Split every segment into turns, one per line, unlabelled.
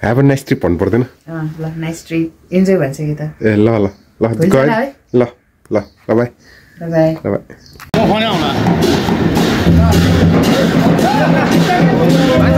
Have a nice trip भन्नु पर्दैन
ल नाइस ट्रिप इन्जोय भन्छ कि त
ए ल ल ल गए ल ल ल बाइ
बाइ
ल बाइ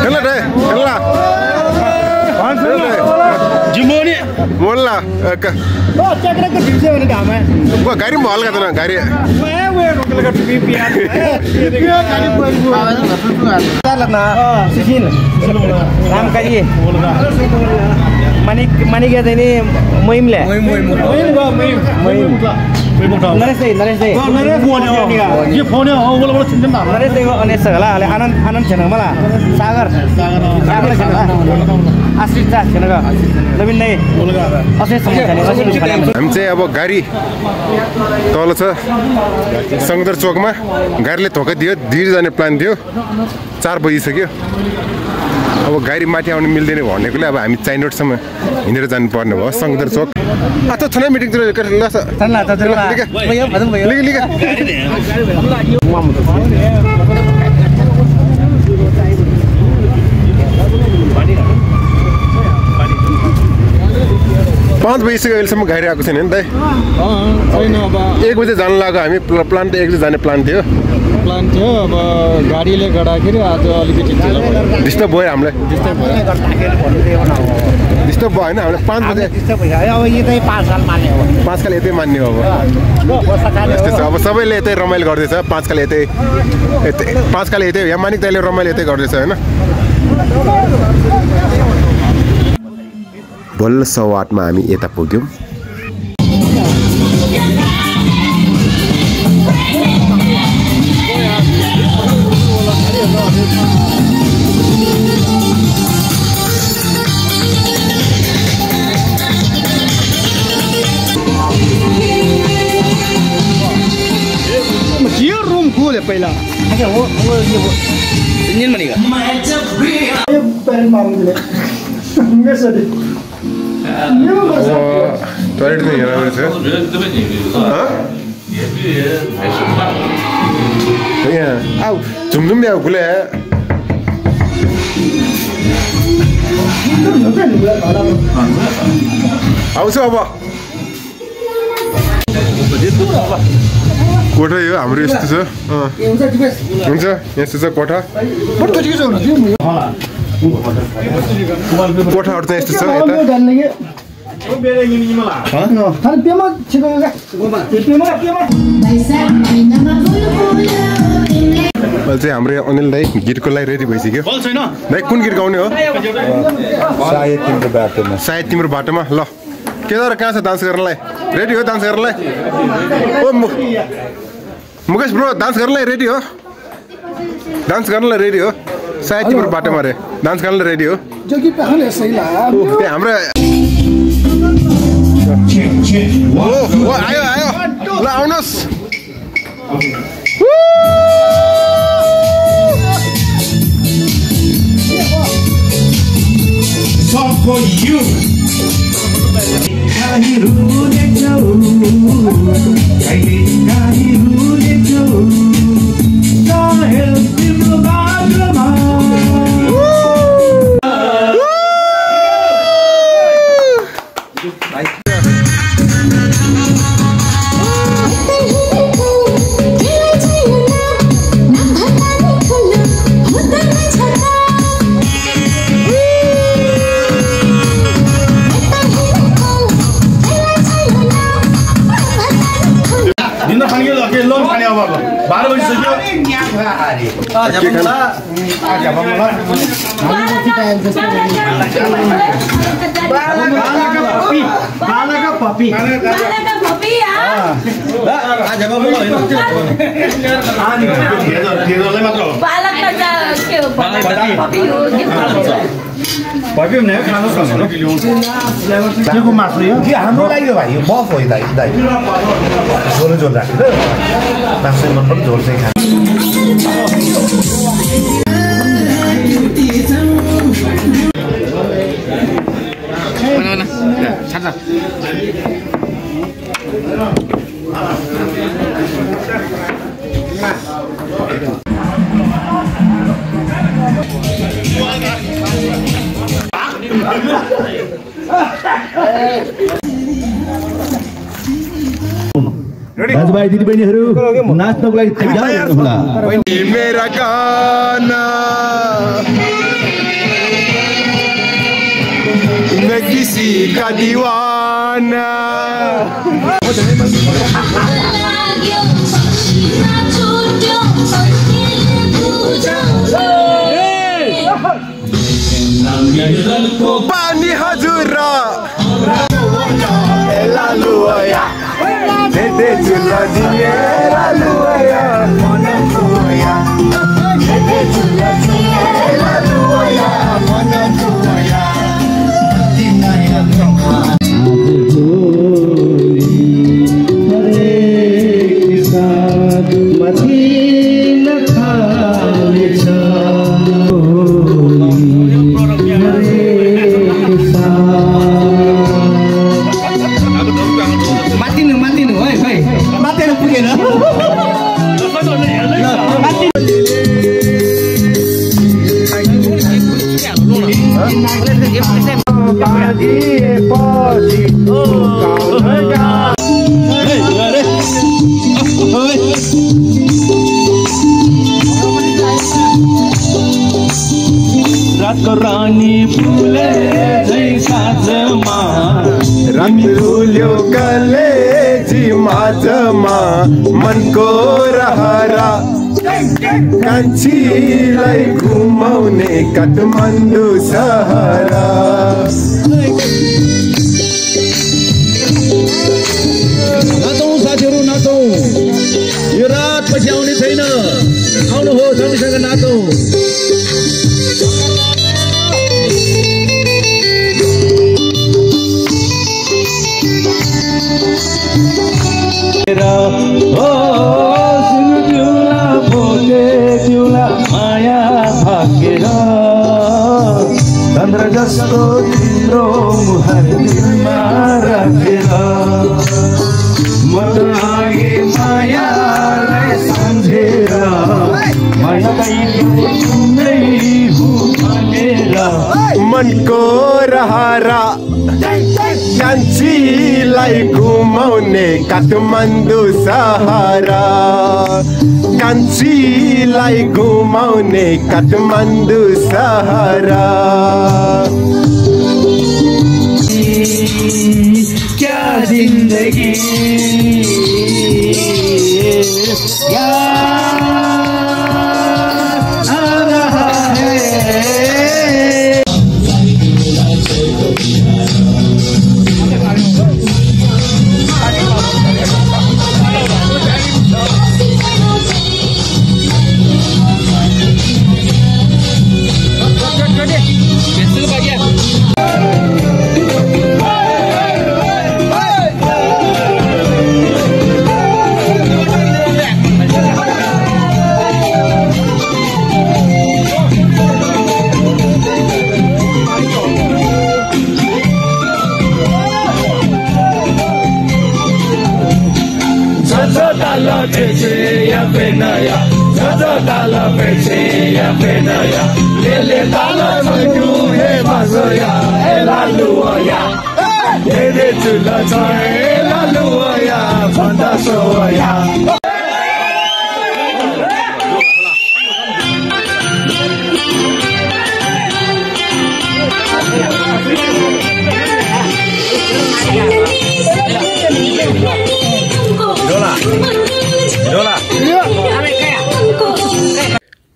हेलो रे हेलो
जिमोनी
मोल्ला का
ओ चक्र को ढिसे भने घाम है
वो गाडी में हल्का त गाडी
मैं वो रोकल का टीवी पिया ये देखो गाडी पर ना सिसिन नाम करिए मनी के देनी मोहिम ले मोहिम नरेश दे ये फोन है वो वाला चिंतन ना नरेश दे अने सगला आनंद छैन मला सागर छैन आश्रित छैन ग नवीन नै अशेष समस्याले
हामी चाहिँ अब गाडी तल छ सङ्गदर चोकमा गाडीले धोका दियो दिर जाने प्लान थियो 4 बजिसक्यो अब गाडी माथि आउन मिल्दैन भनेकोले अब हामी चाइन रोडसम्म हिँडेर जानु पर्ने भयो सङ्गदर चोक अच्छा छनै मिटिङ तिर ल पाँच बजीसक्यो अहिलेसम्म गाडी आएको छैन नि त
छैन अब
1 बजे जान लाग्यो हामी प्लान त 1 बजे जाने प्लान थियो
अब गाडीले गर्दाखेरि आज अलिकति ढिलो भयो
डिस्टर्ब भयो हामीलाई डिस्टर्ब भयो हैन हामीलाई 5 बजे
डिस्टर्ब भयो अब यतै 5 साल मान्ने हो
5 काल यतै मान्ने हो अब सबैले यतै रमाइल गर्दैछ 5 काल यतै 5 काल यतै यहाँ मानिक दाइले रमाइल यतै गर्दैछ हैन बल्ल 8:15 मा हामी यता पुग्यौं
ये रूम खोल है पहला अच्छा वो ये वो इंजन बनेगा ये पैर मारूंगा मैं सर
टॉयलेट नहीं है ना हां ये आओ झुमझुम भी आओ खुले है आओ सब अब कोठा यो हाम्रो यस्तो छ हुन्छ यस्तो छ कोठा कोठाहरु चाहिँ यस्तो छ यता चाहिँ हाम्रो अनिल दाइ गीतको लागि रेडी भइसक्यो दाइ कुन गीत गाउने हो सायद तिम्रो बाटोमा ल केदार कहाँ छ डान्स गर्नलाई रेडी हो डान्स गर्नलाई ओ मुकेश ब्रो डान्स गर्नलाई रेडी हो डान्स गर्नलाई रेडी हो सायद तिम्रो बाटोमा रे डान्स गर्नलाई रेडी हो
जोगी पहले सही ला
हाम्रो ओ आयो आयो ल आउनुस्
Song for you. Kahirune jau, kahirune jau, sahel timro baatma.
हाम्रो लागि भाइ यो बफ हो दाइ दाइ झोल झोल राखेर मासु मन पनि झोल चाहिँ खान्छ
दाजुभाइ दिदीबहिनीहरू नाच्नको लागि तयार होला
मेरा गाना मैं किसी का दीवाना पानी हजुर लालुया दे चुला दिए लालुया मनकुया दे चुला दिए लालुया मनकुया दिनाया
रातको रानी फुले जैसा जमा
रंग फुल्यो कलेजी माझमा मनको रहरा कान्छीलाई घुमाउने काठमाडौँ सहरा
नाचौँ साथीहरू नाचौँ यो रात पछि आउने छैन आउनुहोस् हामीसँग नाचौँ
माया भागेर चन्द्र जस्तो तिम्रो मुहार दिलमा राखेर म त आगे मायालाई सम्झेर मायालाई नै भनेर
मनको रहरा कान्छीलाई घुमाउने काठमाडौँ सहरा कान्छीलाई घुमाउने काठमाडौँ सहरा
क्या जिंदगी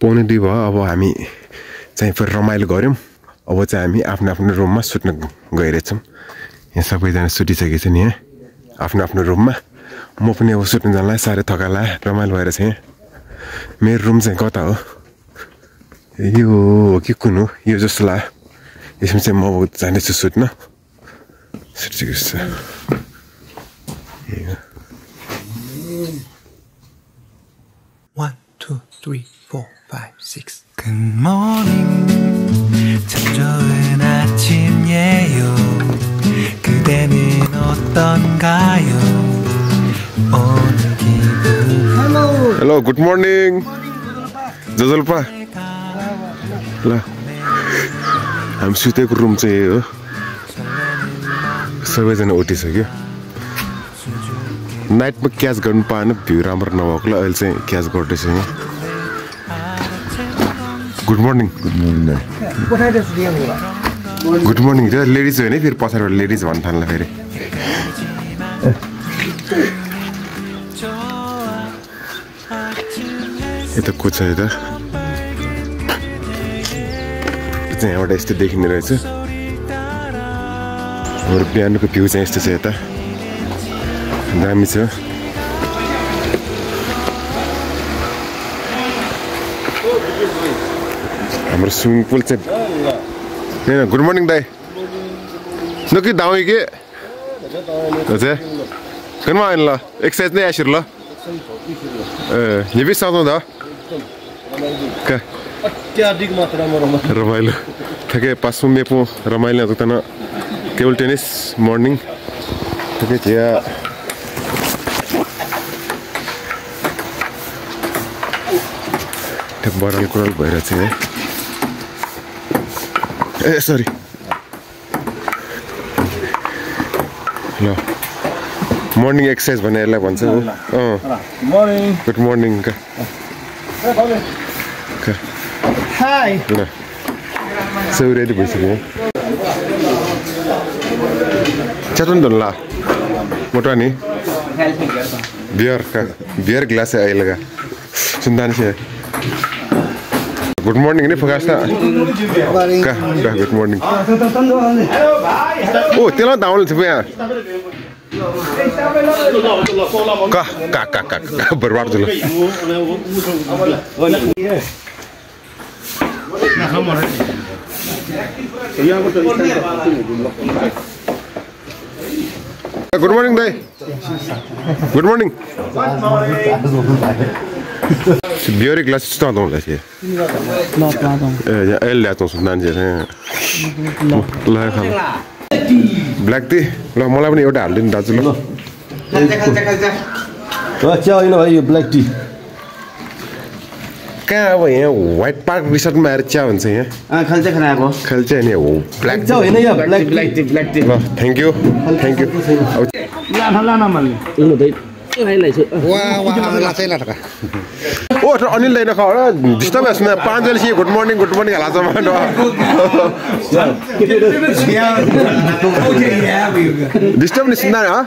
पौने 2 भयो अब हामी चाहिँ फेरि रमाइलो गऱ्यौँ अब चाहिँ हामी आफ्नो आफ्नो रुममा सुत्न गइरहेछौँ यहाँ सबैजना सुतिसकेको छ नि यहाँ आफ्नो आफ्नो रुममा म पनि अब सुत्नु जानलाई साह्रै थकाला रमाइलो भएर चाहिँ मेरो रुम चाहिँ कता हो यो हो कि कुन हो यो जस्तो लाग्यो यसमा चाहिँ म जानेछु सुत्न सुतिसकेको छ
1, 2, 3, 4, 5, 6. Good morning. 참 좋은 아침이에요. 그대는 어떤가요? 오늘 기분.
Hello, good morning. जजल्पा ल हामी सुतेको रुम चाहिँ यही हो सबैजना उठिसक्यो नाइटमा क्याच गर्नु पाएन भ्यू राम्रो नभएकोलाई अहिले चाहिँ क्याच गर्दैछ यहाँ गुड मर्निङ गुड मर्निङ त्यो लेडिज होइन फेरि पछाडिबाट लेडिज भन्न थाल्ला फेरि यता को छ यता चाहिँ यहाँबाट यस्तो देखिने रहेछ हाम्रो बिहानको भ्यू चाहिँ यस्तो छ यता दामी छ हाम्रो स्विमिङ पुल चाहिँ गुड मर्निङ दाई न कि दाउ के हजुर कनमा आएन ल एक्सर्साइज नै आइसक्यो ल ये भी साथ में था क्या
अत्याधिक मात्रामा
रमाइलो ठ्याक्कै 5 मे पो रमाइलो त न टेबल टेनिस मर्निङ ठ्याक्कै चिया त्यो बराल कुराल भइरहेछ है ए सरी ल मर्निङ एक्सर्साइज भनेर यसलाई भन्छ
मर्निङ
गुड मर्निङ
हाई
ल सबै रेडी भइसक्यो चटन धुन ला मोटा नि बियर ग्लास है आइलेगा सुन्दान से गुड मर्निङ नि फगास्ता गुड मर्निङ ओ तेला दाउल छ यहाँ का बर्बाद जुल गुड मर्निङ दाइ good morning beer glass start होने लगे एल लेता हूँ सुनान जैसे ला खा ब्ल्याक टी ल मलाई पनि एउटा हाल्दिनु दाजु ल
चिया होइन भाइ यो ब्ल्याक टी
कहाँ अब यहाँ व्हाइट पार्क रिसोर्टमा आएर चिया हुन्छ यहाँ
खाल्चा खानाको
खाल्चा नि हो ब्ल्याक
चिया होइन यो ब्ल्याक टी
ल थ्याङ्क यू
लाना मान्ने
ओ अनिल दाइ नखा डिस्टर्ब है सुना 5 बजे गुड मर्निङ हाला जमा डिस्टर्ब नहीं सुना हाँ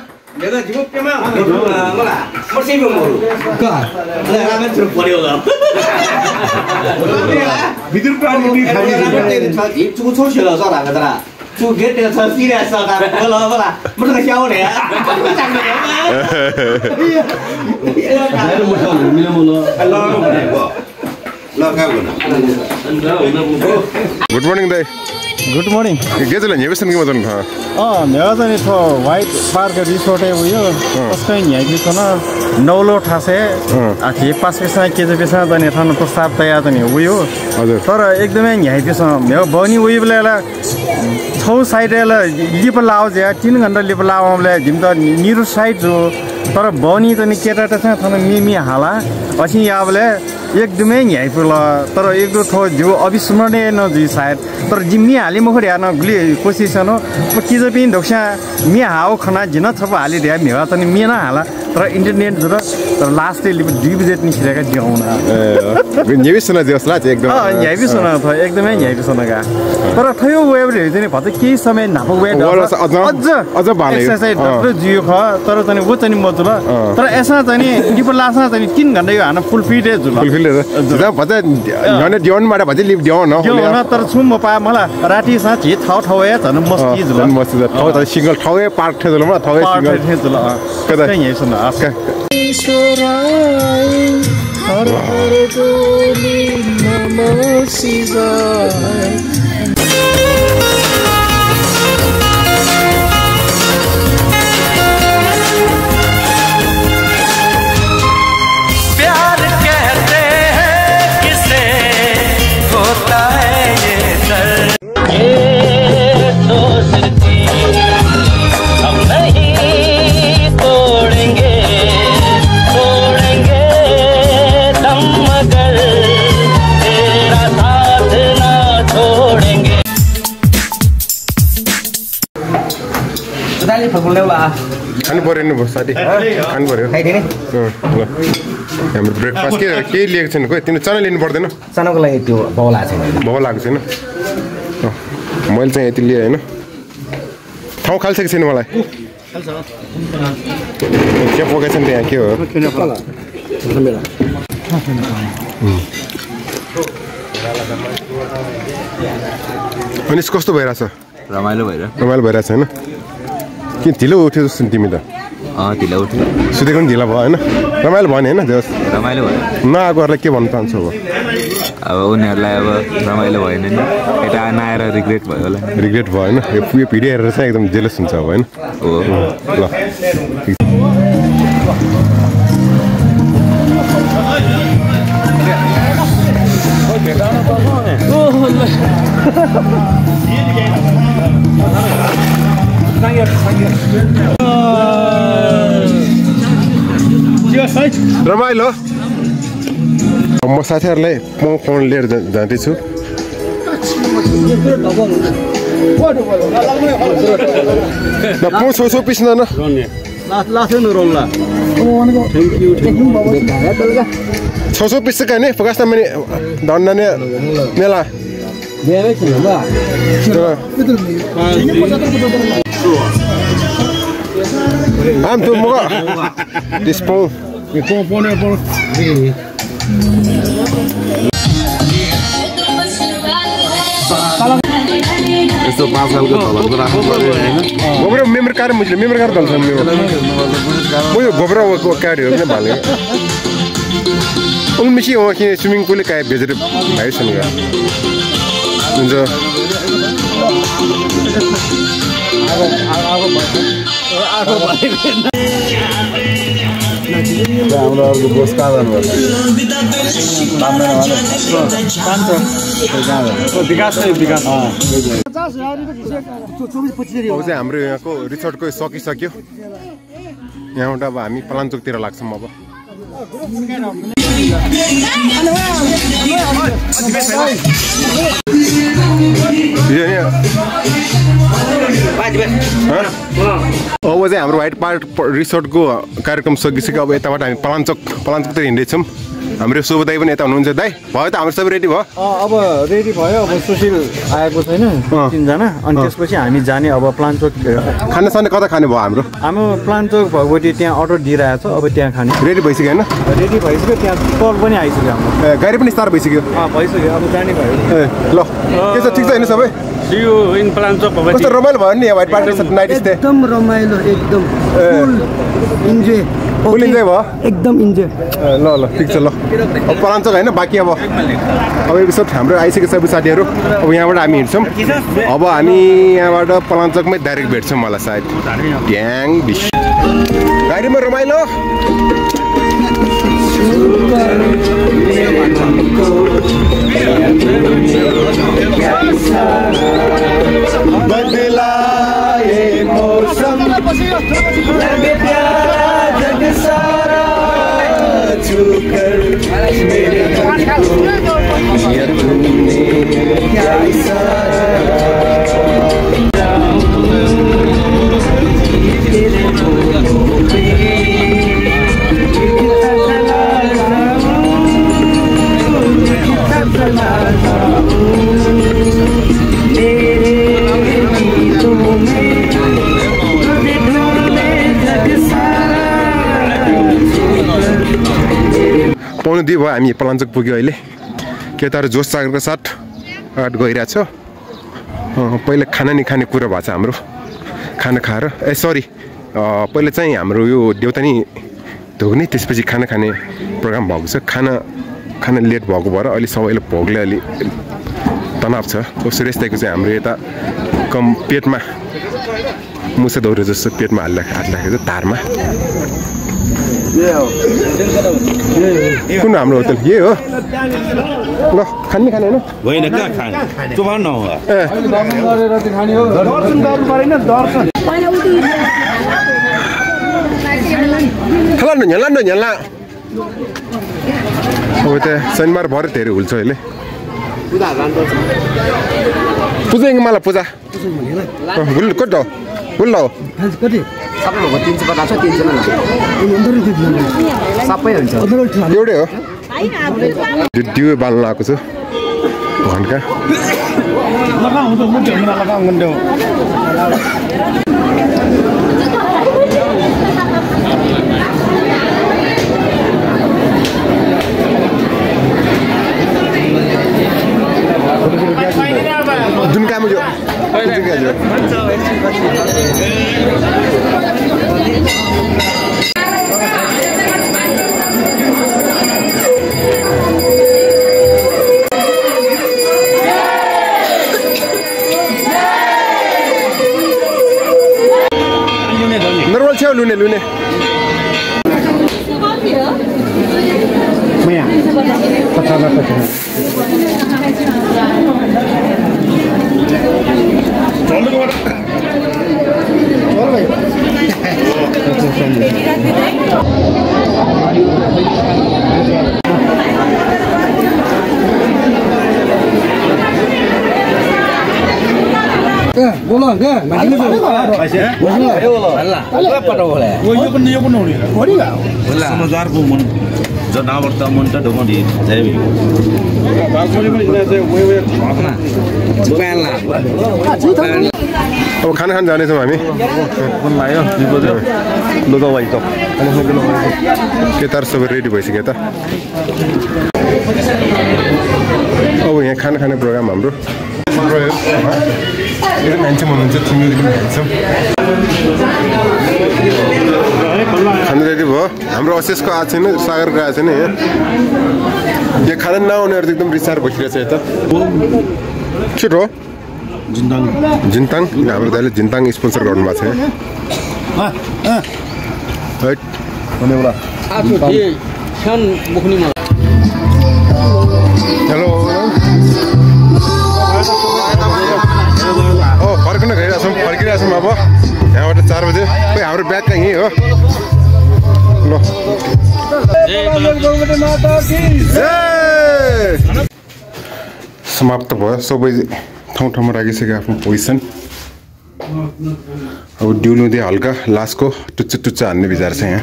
गुड मर्निङ दाइ
गुड मर्निङ
के चला नेवेसन के मतलब था
नेवा चाहिँ थो व्हाइट पार्क रिसोर्ट है उयो कसकै यहाँ कि छन नौलो ठासे आखि पास पैसा के जे पैसा दने थान प्रस्ताव तयार दने उयो
हजुर
तर एकदमै यहाँ पैसा मेरो बनी उयो बेला छौ साइडले लिप लाउ जे 3 घण्टा लिप लाउले जिम त निरु साइड जो तर बनी त नि केटा त थान मिमी हाला अछि याबले एकदमै यहाँ पुल तर एक दो थो जो अविस्मरणीय न जी शायद तर जिम्मी हाली मखर यार न गुली कोशिश न कि जे पिन ढोक्सा मि हाउ खना जिन छप हाली रे मेवा त नि मेना हाला तर इन्टरनेट जरा तर लास्ट लिप डिभिजेट नि छिरेका जिउना
नेवेसन जसला चाहिँ एकदम
यहाँ भी सुना था एकदमै यहाँ भी सुनागा तर थयो वेबले चाहिँ भत केही समय नापो वे
अझ भाले
एक्सरसाइज डक्टर जियो ख तर चाहिँ वो चाहिँ मजुल तर एसा चाहिँ लिप लासा चाहिँ 3 घण्टा यो हाना फुल फिट जुल
जब भते नने दिवन मारे भते लिप दिवन न
तर छु म पा मला राती सा छि ठाउ ठाउ ए झन मस्ती जुल
मस्ती ठाउ त सिंगल ठाउ ए पार्क थे जुल म ठाउ ए सिंगल
थे जुल कदा यहाँ सुन आस्का हर हर गोली नमो शिवाय
प्यार कहते हैं किसे होता है ये दर्द ये दोस्ती हम नहीं तोड़ेंगे दम मगर तेरा साथ ना छोड़ेंगे
साली फुटबल ल्याउला
खानु पर्यो नि साथी खानु पर्यो
खाइदिने
ल हाम्रो ब्रेकफास्ट केही लिएको छैन खोइ तिमीले चना लिनु पर्दैन
सानोको लागि त्यो बाउला छैन
बाउ लागेको छैन मैले चाहिँ यति लिएँ होइन ठाउँ खाल्छ कि छैन मलाई के पकाएछ नि त्यहाँ के हो अनि कस्तो भइरहेछ
रमाइलो
भइरहेछ होइन के ढिलो उठ्यो जस्तो तिमी त
ढिलो उठ्यो
सुतेको पनि ढिलो भयो होइन रमाइलो भयो नि होइन जस
रमाइलो भयो
नआएकोहरूलाई के भन्न चाहन्छु
अब उनीहरूलाई अब रमाइलो भएन नि यता नआएर रिग्रेट भयो होला
रिग्रेट भयो होइन यो भिडियो हेरेर चाहिँ एकदम जेलस हुन्छ अब होइन ल रमाइलो म साथीहरूलाई म फोन लिएर जाँदैछु छो पिस्न न छो पिस कहाँ फोकस मैंने दंडने मेला हम तो मगा डिस्पो
यस्तो 5 सालको तलको राख्नु पर्यो हैन
गोब्रो मेमोरी कार्ड मुझले मेमोरी कार्ड दल्छ मेरो म यो गोब्रो कार्ड हो नि भाले उन मिसी हो कि स्विमिङ पुल काय भेजेर भाइसन गा हुन्छ
हाम्रो अर्को बोस कहाँ जानुपर्छ
हाम्रो यहाँको रिसोर्टको सकिसक्यो यहाँबाट अब हामी पलाञ्चोकतिर लाग्छौँ अब अब चाहिँ हाम्रो व्हाइट पार्क रिसोर्टको कार्यक्रम सकिसक्यो अब यताबाट हामी पलाञ्चोकतिर हिँड्दैछौँ हाम्रो शुभ दाई पनि यता हुनुहुन्छ दाई भयो त हाम्रो सबै रेडी भयो
अब रेडी भयो अब सुशील आएको छैन 3 जना अनि त्यसपछि हामी जाने अब प्लान्चोक
खानासाना कता खाने भयो हाम्रो
प्लान्चोक भगवती त्यहाँ अर्डर दिइरहेछ अब त्यहाँ खाने
रेडी भइसक्यो हैन
रेडी भइसक्यो त्यहाँ कल पनि आइसक्यो हाम्रो
गाडी पनि स्टार्ट भइसक्यो
भइसक्यो अब जाने भयो
ल के छ ठिक छ हैन सबै
सियु इन प्लान्चोक भगवती
कस्तो रमाइलो भयो नि व्हाइट पार्क नाइट स्टे
एकदम रमाइलो एकदम इन्जॉय
फुल इन्जॉय भयो
एकदम इन्जॉय
ल ल ठिक छ ल अब पलाञ्चोक हैन बाँकी अब एपिसोड हाम्रो आइसक्यो सबै साथीहरू अब यहाँबाट हामी हिँड्छौँ अब हामी यहाँबाट पलाञ्चोकमै डाइरेक्ट भेट्छौँ मलाई सायद ट्याङ डिस गाडीमा रमाइलो
बदलाए मौसम लगे प्यारा जग सारा छूकर मेरे मन को ये तुमने क्या इशारा
पाउनु दियो भयो हामी पलाञ्चोक पुग्यो अहिले के तर जोस सागरको साथ अगाडि गइरहेछ पहिला खाना नि खाने कुरा भएको छ हाम्रो खाना खाएर सरी पहिला चाहिँ हाम्रो यो देउतानी धोग्ने त्यसपछि खाना खाने प्रोग्राम भएको छ खाना लेट भएको भएर अलि सबैले भोगले अलि तनाव छ सुरेश दाइको चाहिँ हाम्रो यता कम पेटमा मुसा दौरे जस्तो पेटमा हाल्दाखेरि तारमा कुन हाम्रो होटल यही हो ल खाने होइन
होइन कहाँ खाने चुबान नहुँ
झ्याला अब त्यहाँ शनिबार भएर धेरै हुल्छ अहिले पूजा मला पूजा गुल कट गुल हो
कति
सबै भएको 350 छ 300 मा सबै हुन्छ
एउटै हो दिउ बाल्न आएको छु घन्टा जुन काम जो नर्मल छेउ लुने लुने
मया
过了，哥，买这个。我说了，我不着了。我又不弄的，我的个。
समाचार को मन जनावर त मन त ढोकडी जय भी
अब खाना खान जानेछौँ हामी
मन लाग्यो बिबो लोगो भाइ त
के तार सबै रेडी भइसक्यो त अब यहाँ खाना खाने प्रोग्राम हाम्रो मेरो मान्छे हुनुहुन्छ तिमीहरू पनि खान्छौ खाना रेडी भयो हाम्रो अशेषको आएको छैन सागरको आएको छैन यहाँ खाना नआउनेहरू एकदम रिसार भइसकेको छ यता छिटो जिन्ताङ हाम्रो दाइले जिन्ताङ स्पोन्सर गर्नुभएको छ हेलो फर्किन गइरहेको छौँ फर्किरहेको छौँ अब यहाँबाट 4 बजे खोइ हाम्रो ब्याग कहाँ यहीँ हो ल समाप्त भयो सबै ठाउँ ठाउँमा राखिसक्यो आफ्नो पोजिसन अब डिउलुँदै हल्का लास्टको टुच्चा टुच्चा हान्ने विचार छ यहाँ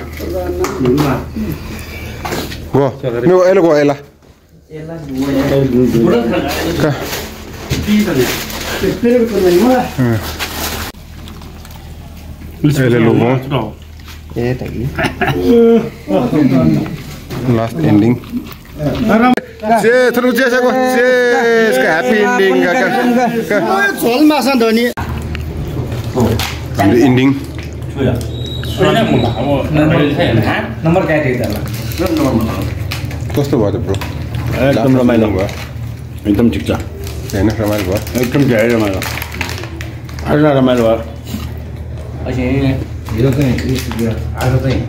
गो एला गो एला लास्ट एन्डिङ हैप्पी एन्डिङ कस्तो भयो त ब्रो
एकदम रमाइलो भयो एकदम ठिक छ
हैन रमाइलो भयो
एकदम धेरै रमाइलो आज रमाइलो भयो
आज चाहिँ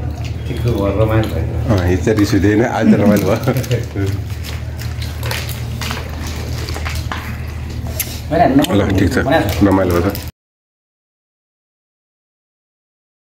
ठिकको भयो रमाइलो भयो
हिजो रिस हुँदैन आज त रमाइलो भयो ल ठिक छ रमाइलो भयो त